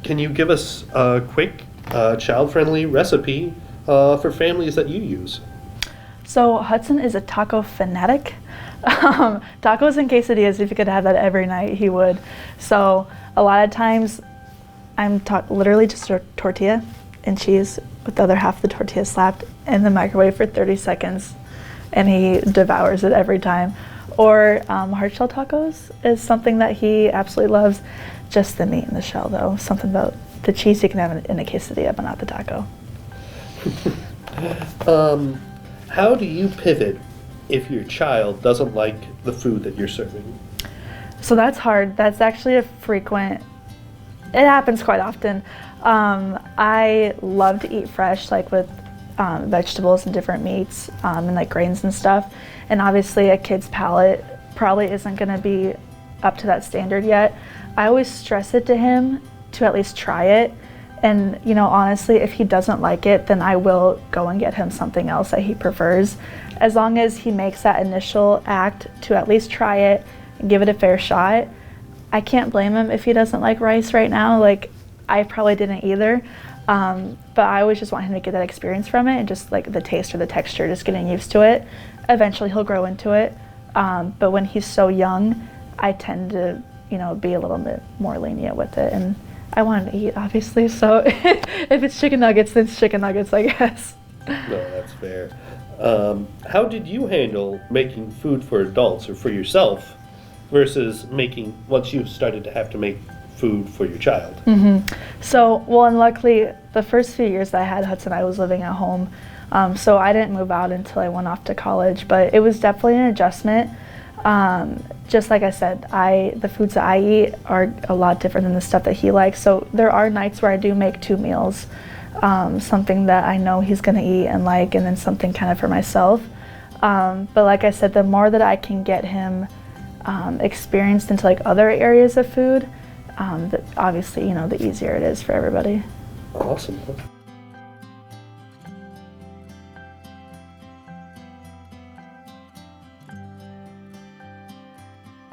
can you give us a quick, child-friendly recipe for families that you use? So Hudson is a taco fanatic. Tacos and quesadillas, if he could have that every night, he would. So a lot of times I'm literally just a tortilla and cheese with the other half of the tortilla slapped in the microwave for 30 seconds, and he devours it every time. Or hard shell tacos is something that he absolutely loves. Just the meat in the shell, though. Something about the cheese you can have in a quesadilla, but not the taco. How do you pivot if your child doesn't like the food that you're serving? So that's hard. That's actually it happens quite often. I love to eat fresh, like with vegetables and different meats and like grains and stuff. And obviously a kid's palate probably isn't gonna be up to that standard yet. I always stress it to him to at least try it. And honestly, if he doesn't like it, then I will go and get him something else that he prefers. As long as he makes that initial act to at least try it and give it a fair shot. I can't blame him if he doesn't like rice right now. Like, I probably didn't either. But I always just want him to get that experience from it and just like the taste or the texture, just getting used to it. Eventually he'll grow into it. But when he's so young, I tend to, be a little bit more lenient with it. And I want him to eat, obviously. So if it's chicken nuggets, then it's chicken nuggets, I guess. No, that's fair. How did you handle making food for adults or for yourself versus making, once you started to have to make food for your child? So, and luckily, the first few years that I had Hudson, I was living at home. So I didn't move out until I went off to college, but it was definitely an adjustment. Just like I said, the foods that I eat are a lot different than the stuff that he likes. So there are nights where I do make 2 meals, something that I know he's gonna eat and like, and then something kind of for myself. But like I said, the more that I can get him experienced into like other areas of food, obviously, the easier it is for everybody. Awesome.